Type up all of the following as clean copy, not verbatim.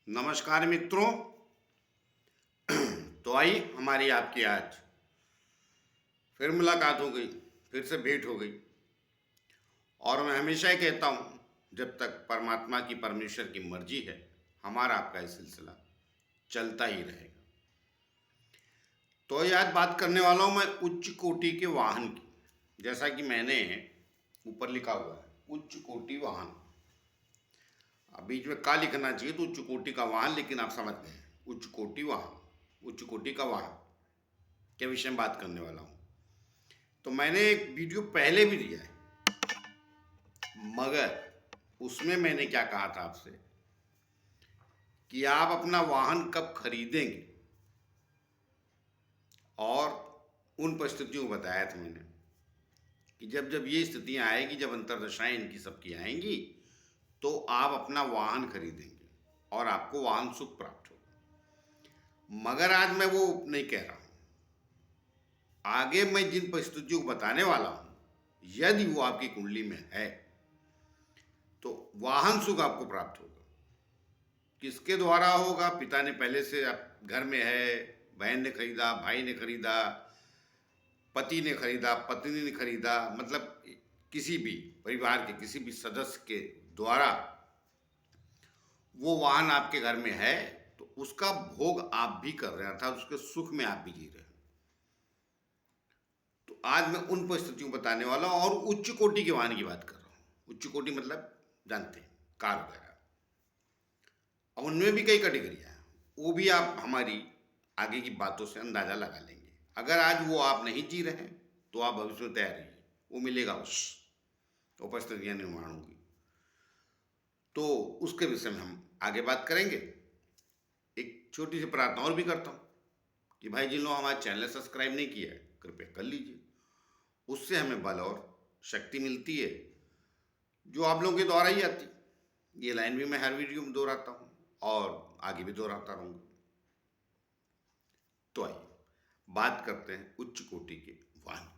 नमस्कार मित्रों। तो आई हमारी आपकी आज फिर मुलाकात हो गई, फिर से भेंट हो गई। और मैं हमेशा ही कहता हूँ, जब तक परमात्मा की परमेश्वर की मर्जी है, हमारा आपका ये सिलसिला चलता ही रहेगा। तो आज बात करने वाला हूँ मैं उच्च कोटि के वाहन की। जैसा कि मैंने ऊपर लिखा हुआ है, उच्च कोटि वाहन। अब बीच में का लिखना चाहिए तो उच्च कोटि का वाहन, लेकिन आप समझ गए, उच्च कोटि वाहन, उच्च कोटि का वाहन के विषय में बात करने वाला हूँ। तो मैंने एक वीडियो पहले भी दिया है, मगर उसमें मैंने क्या कहा था आपसे कि आप अपना वाहन कब खरीदेंगे, और उन परिस्थितियों को बताया था मैंने कि जब जब ये स्थितियां आएगी, जब अंतरदशाएं इनकी सबकी आएंगी, तो आप अपना वाहन खरीदेंगे और आपको वाहन सुख प्राप्त होगा। मगर आज मैं वो नहीं कह रहा हूं। आगे मैं जिन परिस्थितियों को बताने वाला हूं, यदि वो आपकी कुंडली में है तो वाहन सुख आपको प्राप्त होगा। किसके द्वारा होगा? पिता ने पहले से घर में है, बहन ने खरीदा, भाई ने खरीदा, पति ने खरीदा, पत्नी ने खरीदा, मतलब किसी भी परिवार के किसी भी सदस्य के द्वारा वो वाहन आपके घर में है, तो उसका भोग आप भी कर रहे हैं, अर्थात उसके सुख में आप भी जी रहे हैं। तो आज मैं उन परिस्थितियों को बताने वाला हूं और उच्च कोटि के वाहन की बात कर रहा हूं। उच्च कोटि मतलब जानते हैं, कार वगैरह। अब उनमें भी कई कैटेगरियाँ हैं, वो भी आप हमारी आगे की बातों से अंदाज़ा लगा लेंगे। अगर आज वो आप नहीं जी रहे हैं तो आप भविष्य में तैयार रहिए, वो मिलेगा, वो परिस्थितियाँ निर्माण होंगी। तो उसके विषय में हम आगे बात करेंगे। एक छोटी सी प्रार्थना और भी करता हूँ कि भाई, जिन लोगों ने हमारा चैनल सब्सक्राइब नहीं किया है, कृपया कर लीजिए। उससे हमें बल और शक्ति मिलती है, जो आप लोगों के द्वारा ही आती। ये लाइन भी मैं हर वीडियो में दोहराता हूँ और आगे भी दोहराता रहूँगा। तो आइए बात करते हैं उच्च कोटि के वाहन की।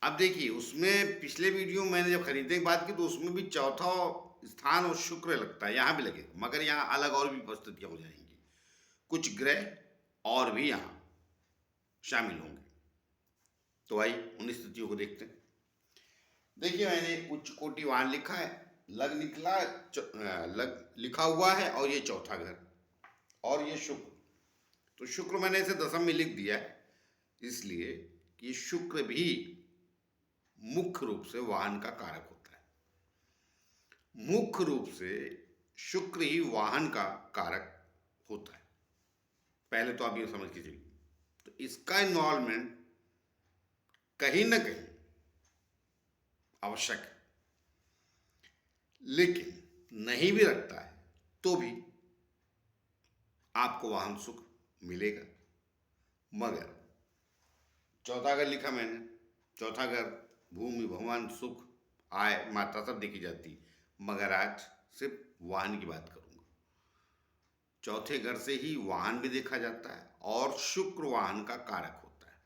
अब देखिए, उसमें पिछले वीडियो में मैंने जब खरीदने की बात की तो उसमें भी चौथा स्थान और शुक्र लगता है, यहाँ भी लगेगा, मगर यहाँ अलग और भी परिस्थितियाँ हो जाएंगी। कुछ ग्रह और भी यहाँ शामिल होंगे। तो आइए उन स्थितियों को देखते हैं। देखिए, मैंने उच्च कोटि वाहन लिखा है, लग निकला, लग लिखा हुआ है, और ये चौथा घर, और ये शुक्र। तो शुक्र मैंने इसे दशम में लिख दिया है, इसलिए कि शुक्र भी मुख्य रूप से वाहन का कारक होता है। मुख्य रूप से शुक्र ही वाहन का कारक होता है। पहले तो आप ये समझ के चलिए। तो इसका इन्वॉल्वमेंट कहीं ना कहीं आवश्यक है, लेकिन नहीं भी रखता है तो भी आपको वाहन सुख मिलेगा। मगर चौथा घर लिखा मैंने, चौथा घर भूमि, भवन, सुख, आय, मात्रा सब देखी जाती, मगर आज सिर्फ वाहन की बात करूंगा। चौथे घर से ही वाहन भी देखा जाता है और शुक्र वाहन का कारक होता है।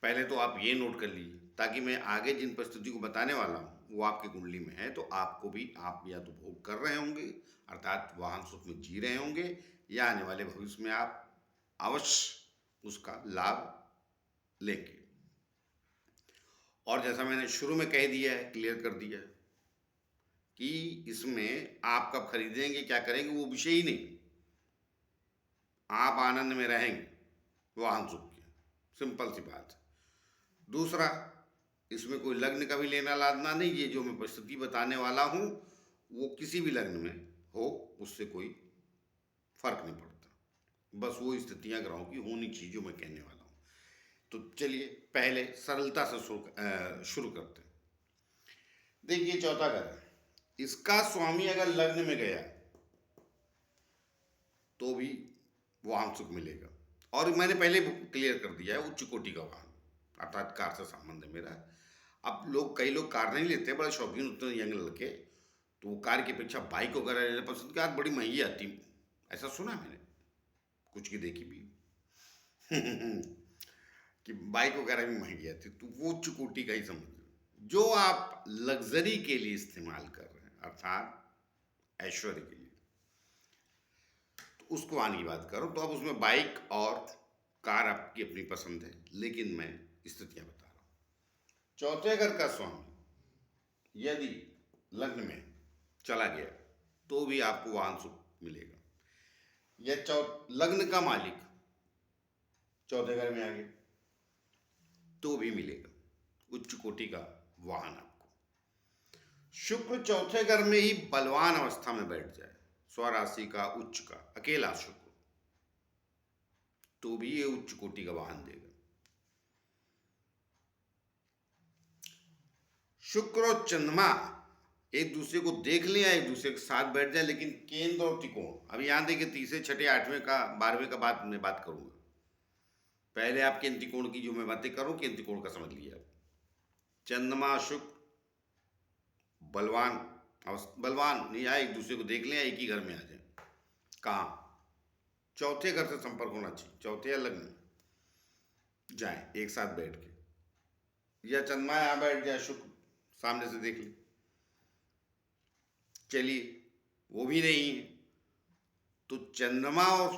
पहले तो आप ये नोट कर लीजिए, ताकि मैं आगे जिन परिस्थितियों को बताने वाला हूँ वो आपकी कुंडली में है, तो आपको भी, आप या तो भोग कर रहे होंगे, अर्थात वाहन सुख में जी रहे होंगे, या आने वाले भविष्य में आप अवश्य उसका लाभ लेंगे। और जैसा मैंने शुरू में कह दिया है, क्लियर कर दिया है कि इसमें आप कब खरीदेंगे, क्या करेंगे, वो विषय ही नहीं। आप आनंद में रहेंगे वाहन सुख के, सिंपल सी बात है। दूसरा, इसमें कोई लग्न का भी लेना लादना नहीं। ये जो मैं परिस्थिति बताने वाला हूँ वो किसी भी लग्न में हो, उससे कोई फर्क नहीं पड़ता। बस वो स्थितियाँ ग्रहों की होनी चाहिए जो मैं कहने वाला हूँ। तो चलिए पहले सरलता से शुरू करते हैं। देखिए, चौथा घर है, इसका स्वामी अगर लग्न में गया तो भी वाहन सुख मिलेगा। और मैंने पहले क्लियर कर दिया है, उच्च कोटि का वाहन, अर्थात कार से संबंध है मेरा। अब कई लोग कार नहीं लेते, बड़े शौकीन होते हैं यंग लड़के, तो वो कार की अपेक्षा बाइक वगैरह लेना पसंद, कार बड़ी महंगी आती, ऐसा सुना मैंने, कुछ की देखी भी कि बाइक वगैरह भी महंगी आती, तो वो उच्च कोटि का ही समझ जो आप लग्जरी के लिए इस्तेमाल कर रहे हैं, अर्थात ऐश्वर्य के लिए, तो उसको आने की बात कर रहा हूँ। तो अब उसमें बाइक और कार आपकी अपनी पसंद है, लेकिन मैं स्थितियां बता रहा हूँ। चौथे घर का स्वामी यदि लग्न में चला गया तो भी आपको वाहन सुख मिलेगा। या लग्न का मालिक चौथे घर में आ गया तो भी मिलेगा उच्च कोटि का वाहन आपको। शुक्र चौथे घर में ही बलवान अवस्था में बैठ जाए, स्वराशि का, उच्च का, अकेला शुक्र, तो भी ये उच्च कोटि का वाहन देगा। शुक्र और चंद्रमा एक दूसरे को देख लें या एक दूसरे के साथ बैठ जाए, लेकिन केंद्र और त्रिकोण, अभी यहां देखिए तीसरे छठे आठवें का 12वें का बात करूंगा। पहले आप केंद्र त्रिकोण की जो मैं बातें करूं, केंद्र त्रिकोण का समझ लिया। चंद्रमा शुक्र बलवान बलवान या एक दूसरे को देख लें या एक ही घर में आ जाए। कहाँ? चौथे घर से संपर्क होना चाहिए, चौथे या लग्न में जाए एक साथ बैठ के, या चंद्रमा यहां बैठ जाए, शुक्र सामने से देख ले, चलिए वो भी नहीं है तो चंद्रमा और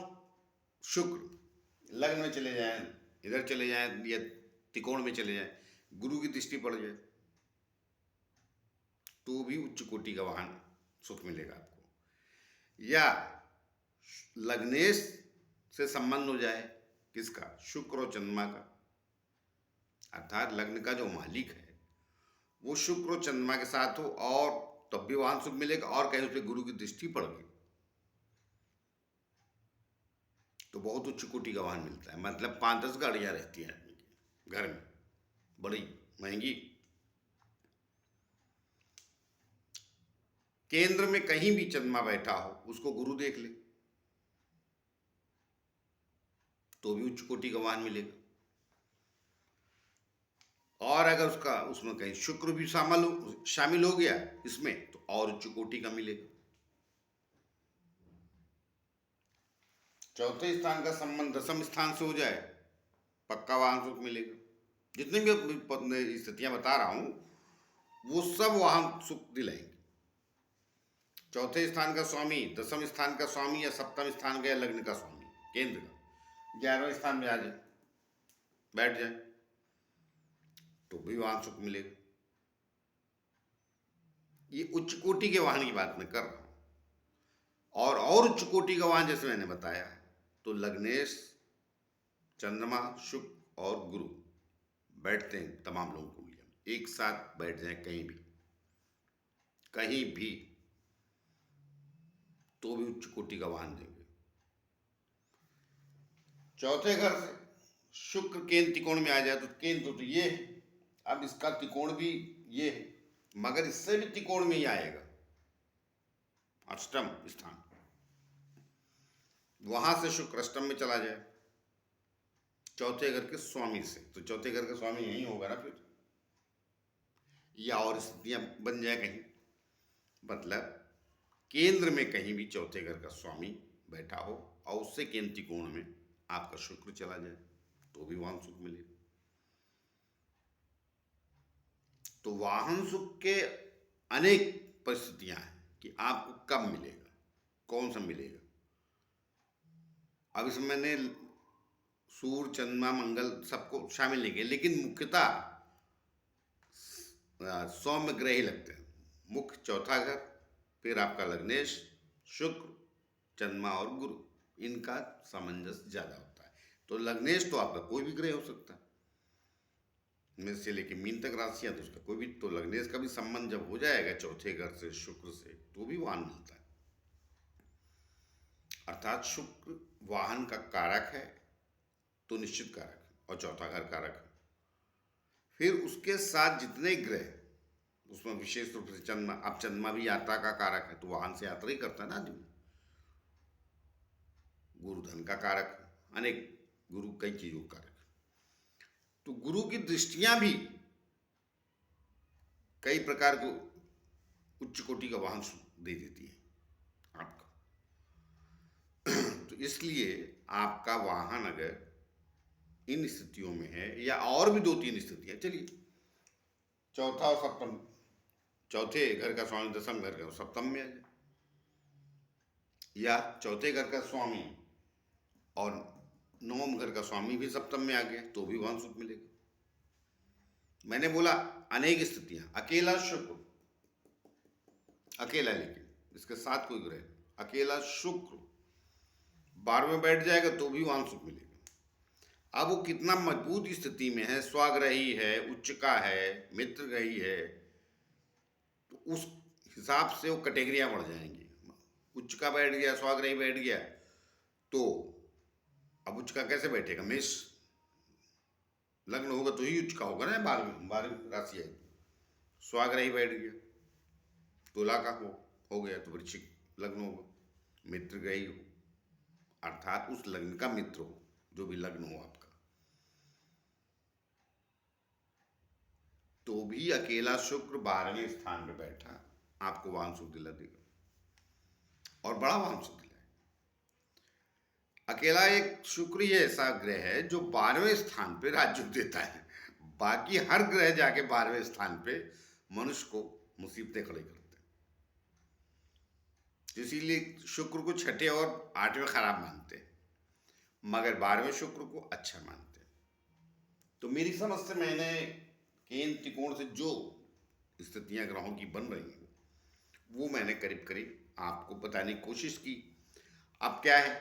शुक्र लग्न में चले जाएं, इधर चले जाएं या त्रिकोण में चले जाएं, गुरु की दृष्टि पड़ जाए तो भी उच्च कोटि का वाहन सुख मिलेगा आपको। या लग्नेश से संबंध हो जाए, किसका? शुक्र और चंद्रमा का, अर्थात लग्न का जो मालिक है वो शुक्र और चंद्रमा के साथ हो और तब भी वाहन सुख मिलेगा, और कहीं उस पर गुरु की दृष्टि पड़ गई तो बहुत उच्च कोटि का वाहन मिलता है। मतलब 5-10 गाड़ियां रहती हैं आदमी के घर में, बड़ी महंगी। केंद्र में कहीं भी चंद्रमा बैठा हो, उसको गुरु देख ले तो भी उच्च कोटि का वाहन मिलेगा। और अगर उसमें कहीं शुक्र भी शामिल हो गया इसमें तो और उच्च कोटि का मिलेगा। चौथे स्थान का संबंध 10वें स्थान से हो जाए, पक्का वाहन सुख मिलेगा। जितनी भी स्थितियां बता रहा हूं वो सब वाहन सुख दिलाएंगे। चौथे स्थान का स्वामी 10वें स्थान का स्वामी या 7वें स्थान का या लग्न का स्वामी, केंद्र का 11वें स्थान में आ जाए, बैठ जाए तो भी वाहन सुख मिलेगा। ये उच्च कोटि के वाहन की बात मैं कर रहा हूं। और उच्च कोटि का वाहन जैसे मैंने बताया है तो लग्नेश, चंद्रमा, शुक्र और गुरु बैठते हैं तमाम लोगों को मिले, एक साथ बैठ जाए कहीं भी तो भी उच्च कोटि का वाहन देंगे। चौथे घर से शुक्र केंद्र त्रिकोण में आ जाए तो केंद्र तो ये है, अब इसका त्रिकोण भी ये है, मगर इससे भी त्रिकोण में ही आएगा अष्टम स्थान, वहां से शुक्र अष्टम में चला जाए चौथे घर के स्वामी से, तो चौथे घर का स्वामी यही होगा ना फिर, या और स्थितियां बन जाए कहीं। मतलब केंद्र में कहीं भी चौथे घर का स्वामी बैठा हो और उससे केंद्र त्रिकोण में आपका शुक्र चला जाए तो भी वाहन सुख मिले। तो वाहन सुख के अनेक परिस्थितियां हैं कि आपको कब मिलेगा, कौन सा मिलेगा। अब इसमें मैंने सूर्य, चंद्रमा, मंगल सबको शामिल नहीं किया, लेकिन मुख्यतः सौम्य ग्रह ही लगते हैं। मुख्य चौथा घर, फिर आपका लग्नेश, शुक्र, चंद्रमा और गुरु, इनका सामंजस्य ज्यादा होता है। तो लग्नेश तो आपका कोई भी ग्रह हो सकता है, मेष से लेके मीन तक राशियां, तो उसका कोई भी, तो लग्नेश का भी संबंध जब हो जाएगा चौथे घर से शुक्र से तो भी वाहन मिलता है। अर्थात शुक्र वाहन का कारक है तो निश्चित कारक है, और चौथा घर कारक है। फिर उसके साथ जितने ग्रह, उसमें विशेष रूप से चंद्रमा, अब चंद्रमा भी यात्रा का कारक है तो वाहन से यात्रा ही करता है ना आदमी। गुरु धन का कारक, अनेक गुरु कई चीजों का कारक, तो गुरु की दृष्टियां भी कई प्रकार को उच्च कोटि का वाहन दे देती है आपका। तो इसलिए आपका वाहन अगर इन स्थितियों में है, या और भी 2-3 स्थितियां, चलिए चौथा और सप्तम, चौथे घर का स्वामी 10वें घर का सप्तम में आ जाए, या चौथे घर का स्वामी और नवम घर का स्वामी भी सप्तम में आ गया तो भी वाहन सुख मिलेगा। मैंने बोला अनेक स्थितियां, अकेला शुक्र, अकेला, लेकिन इसके साथ कोई ग्रह, अकेला शुक्र 12 में बैठ जाएगा तो भी वाहन सुख मिलेगा। अब वो कितना मजबूत स्थिति में है, स्वाग्रही है, उच्च का है, मित्र ग्रही है, तो उस हिसाब से वो कैटेगरियां बढ़ जाएंगी। उच्च का बैठ गया, स्वाग्रही बैठ गया, तो अब उच्च का कैसे बैठेगा? मेष लग्न होगा तो ही उच्च का होगा ना, 12वीं राशि है। स्वाग्रही बैठ गया, तुला का हो गया तो वृश्चिक लग्न होगा। मित्र ग्रही हो अर्थात उस लग्न का मित्र हो, जो भी लग्न हो आपका, तो भी अकेला शुक्र 12वें स्थान पे बैठा आपको वाहन सुख दिला देगा, और बड़ा वाहन सुख दिलाए। अकेला एक शुक्र ही ऐसा ग्रह है जो 12वें स्थान पे राज्य देता है। बाकी हर ग्रह जाके 12वें स्थान पे मनुष्य को मुसीबतें खड़े करते हैं। इसीलिए शुक्र को छठे और 8वें खराब मानते हैं, मगर 12वें शुक्र को अच्छा मानते हैं। तो मेरी समझ से मैंने केंद्र त्रिकोण से जो स्थितियां ग्रहों की बन रही हैं वो मैंने करीब करीब आपको बताने की कोशिश की। अब क्या है,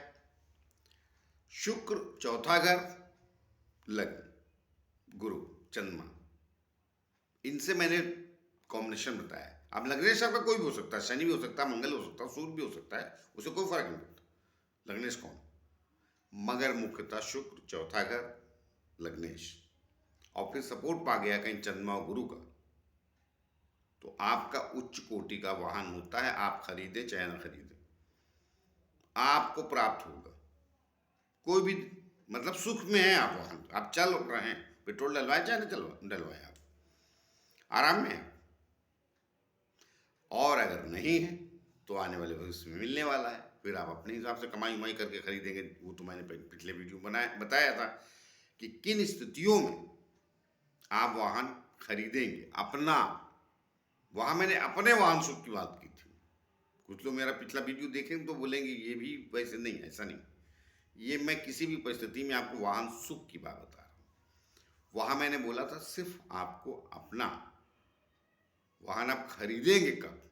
शुक्र चौथा घर, लग्न, गुरु, चंद्रमा, इनसे मैंने कॉम्बिनेशन बताया। अब लग्नेश आपका कोई भी हो सकता है, शनि भी हो सकता है, मंगल हो सकता है, सूर्य भी हो सकता है, उसे कोई फर्क नहीं पड़ता लग्नेश कौन, मगर मुख्यतः शुक्र चौथा घर लग्नेश, और फिर सपोर्ट पा गया कहीं चंद्रमा और गुरु का, तो आपका उच्च कोटि का वाहन होता है। आप खरीदे चाहे ना खरीदे, आपको प्राप्त होगा। कोई भी मतलब सुख में है आप, वाहन आप चल रहे हैं, पेट्रोल डलवाए चाहे ना डलवाए, आप आराम में हैं। और अगर नहीं है तो आने वाले भविष्य में मिलने वाला है, फिर आप अपने हिसाब से कमाई उमाई करके खरीदेंगे। वो तो मैंने पिछले वीडियो बताया था कि किन स्थितियों में आप वाहन खरीदेंगे अपना। वहां मैंने अपने वाहन सुख की बात की थी। कुछ लोग मेरा पिछला वीडियो देखेंगे तो बोलेंगे ये भी वैसे नहीं, ऐसा नहीं, ये मैं किसी भी परिस्थिति में आपको वाहन सुख की बात बता रहा हूं। वहां मैंने बोला था सिर्फ आपको अपना वाहन आप खरीदेंगे कब,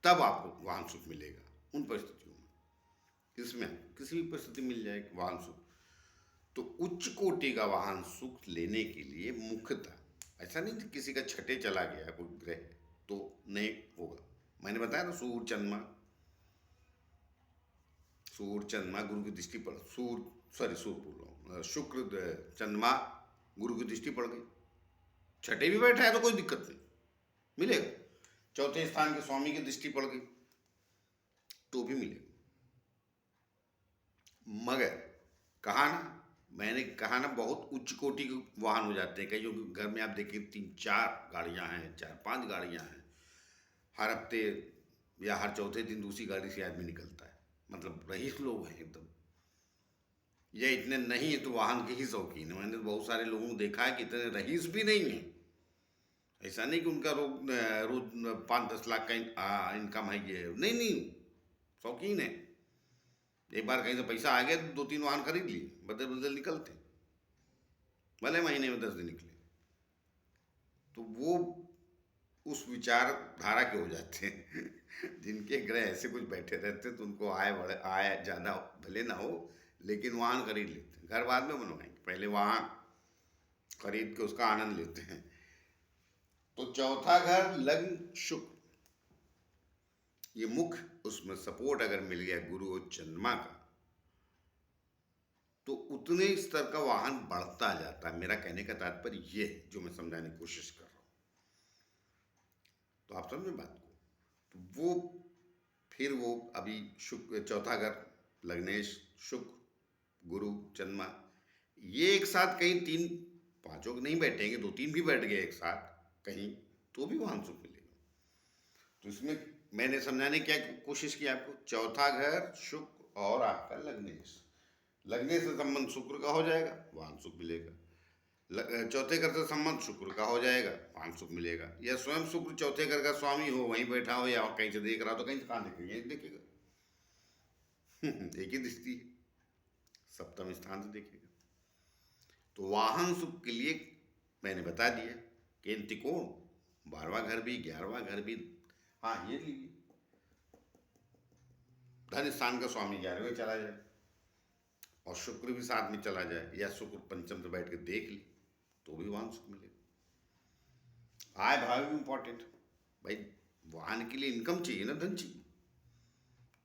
तब आपको वाहन सुख मिलेगा उन परिस्थितियों में। इसमें किसी भी परिस्थिति मिल जाएगी वाहन सुख। तो उच्च कोटि का वाहन सुख लेने के लिए मुख्यतः ऐसा नहीं कि किसी का छठे चला गया कोई ग्रह तो नहीं होगा। मैंने बताया ना, सूर्य चंद्रमा गुरु की दृष्टि पड़, सूर्य बोल रहा हूँ, शुक्र चंद्रमा गुरु की दृष्टि पड़ गई, छठे भी बैठा है तो कोई दिक्कत नहीं, मिलेगा। चौथे स्थान के स्वामी की दृष्टि पड़ गई तो भी मिलेगा। मगर मैंने कहा ना बहुत उच्च कोटि के वाहन हो जाते हैं। कई घर में आप देखिए 3-4 गाड़ियां हैं, 4-5 गाड़ियां हैं, हर हफ्ते या हर चौथे दिन दूसरी गाड़ी से आदमी निकलता है, मतलब रईस लोग हैं एकदम। ये इतने नहीं है तो वाहन के ही शौकीन है। मैंने बहुत सारे लोगों को देखा है कि इतने रईस भी नहीं है। ऐसा नहीं कि उनका रोज 5-10 लाख का इनकम है, ये नहीं, शौकीन है। एक बार कहीं से पैसा आ गया तो 2-3 वाहन खरीद लिए, बदल बदल निकलते, भले महीने में 10 दिन निकले। तो वो उस विचारधारा के हो जाते हैं जिनके ग्रह ऐसे कुछ बैठे रहते हैं तो उनको आय ज़्यादा भले ना हो, लेकिन वाहन खरीद लेते हैं। घर बाद में बनवाएंगे, पहले वाहन खरीद के उसका आनंद लेते हैं। तो चौथा घर लग्न शुक्र, ये मुख्य, उसमें सपोर्ट अगर मिल गया गुरु और चंद्रमा का तो उतने स्तर का वाहन बढ़ता जाता है। मेरा कहने का तात्पर्य ये है जो मैं समझाने की कोशिश कर रहा हूं। तो आप समझे बात को। तो वो अभी शुक्र चौथा घर लग्नेश, शुक्र, गुरु, चंद्रमा, ये एक साथ कहीं 3-5 नहीं बैठेंगे, 2-3 भी बैठ गए एक साथ कहीं तो भी वाहन सुख मिलेगा। तो इसमें मैंने समझाने की कोशिश की आपको, चौथा घर शुक्र और आपका लग्नेश से संबंध शुक्र का हो जाएगा, वाहन सुख मिलेगा। चौथे घर से संबंध शुक्र का हो जाएगा, वाहन सुख मिलेगा। या स्वयं शुक्र चौथे घर का स्वामी हो, वहीं बैठा हो, या कहीं से देख रहा हो, तो कहीं से कहाँ देखेगा, यहीं देखेगा। एक ही दृष्टि है, सप्तम स्थान से देखेगा। तो वाहन सुख के लिए मैंने बता दिया कि इन त्रिकोण, 12वां घर भी, 11वां घर भी, हाँ ये लीजिए, धन स्थान का स्वामी 11वें चला जाए और शुक्र भी साथ में चला जाए, या शुक्र पंचम से बैठ के देख ली तो भी वाहन सुख मिलेगा। आय भाव भी इंपॉर्टेंट भाई, वाहन के लिए इनकम चाहिए ना, धन चाहिए।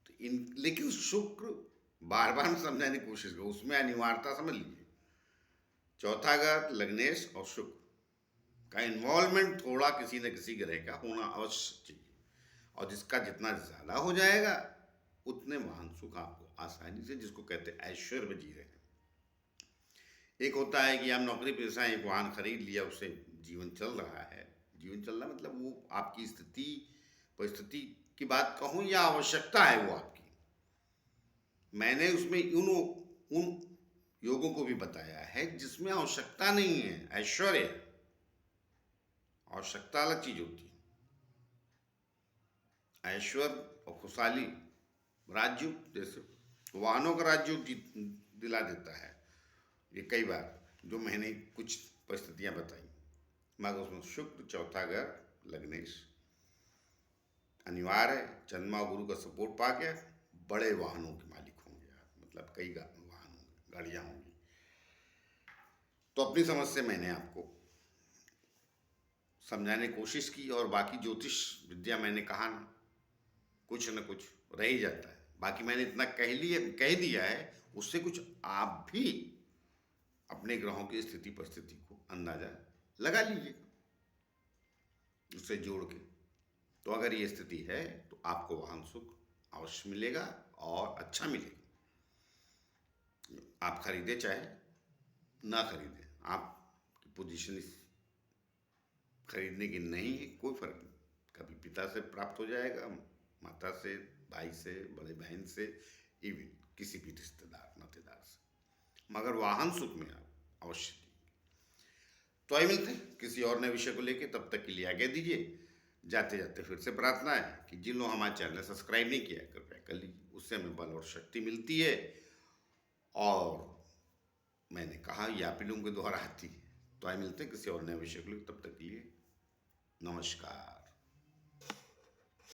तो लेकिन शुक्र, बार बार समझाने की कोशिश करो, उसमें अनिवार्यता समझ लीजिए। चौथा घर लग्नेश और शुक्र का इन्वॉल्वमेंट थोड़ा किसी न किसी ग्रह का होना अवश्य चाहिए, और जिसका जितना ज़्यादा हो जाएगा उतने वाहन सुख आपको आसानी से, जिसको कहते हैं ऐश्वर्य में जी रहे हैं। एक होता है कि आप नौकरी पेशा एक वाहन खरीद लिया, उससे जीवन चल रहा है। जीवन चल रहा मतलब वो आपकी स्थिति परिस्थिति की बात कहूँ या आवश्यकता है वो आपकी। मैंने उसमें उन योगों को भी बताया है जिसमें आवश्यकता नहीं है, ऐश्वर्य। आवश्यकता अलग चीज होती है। ऐश्वर्य और खुशहाली, राजयोग, जैसे वाहनों का राजयोग दिला देता है ये कई बार, जो मैंने कुछ परिस्थितियां बताई। मगर उसमें शुक्र चौथा घर लग्नेश अनिवार्य है। चंद्रमा गुरु का सपोर्ट पा के बड़े वाहनों के मालिक होंगे आप, मतलब कई वाहन होंगे, गाड़ियां होंगी। तो अपनी समझ से मैंने आपको समझाने की कोशिश की, और बाकी ज्योतिष विद्या मैंने कहा ना, कुछ न कुछ रह ही जाता है। बाकी मैंने इतना कह दिया है, उससे कुछ आप भी अपने ग्रहों की स्थिति परिस्थिति को अंदाजा लगा लीजिए उससे जोड़ के। तो अगर ये स्थिति है तो आपको वाहन सुख अवश्य मिलेगा, और अच्छा मिलेगा। आप खरीदे चाहे ना खरीदे, आपकी पोजीशन इस खरीदने की नहीं है, कोई फर्क नहीं। कभी पिता से प्राप्त हो जाएगा, माता से, भाई से, बड़े बहन से, इवन किसी भी रिश्तेदार नातेदार से, मगर वाहन सुख में आप अवश्य देंगे। तो आइए मिलते हैं किसी और नए विषय को लेकर, तब तक के लिए आज्ञा दीजिए। जाते जाते फिर से प्रार्थना है कि जिन लोग हमारे चैनल सब्सक्राइब नहीं किया कृपया कर लीजिए, उससे हमें बल और शक्ति मिलती है। और मैंने कहा ये आप ही लोगों के द्वारा आती है। तो आइए मिलते हैं किसी और नए विषय को लेकर, तब तक के लिए नमस्कार।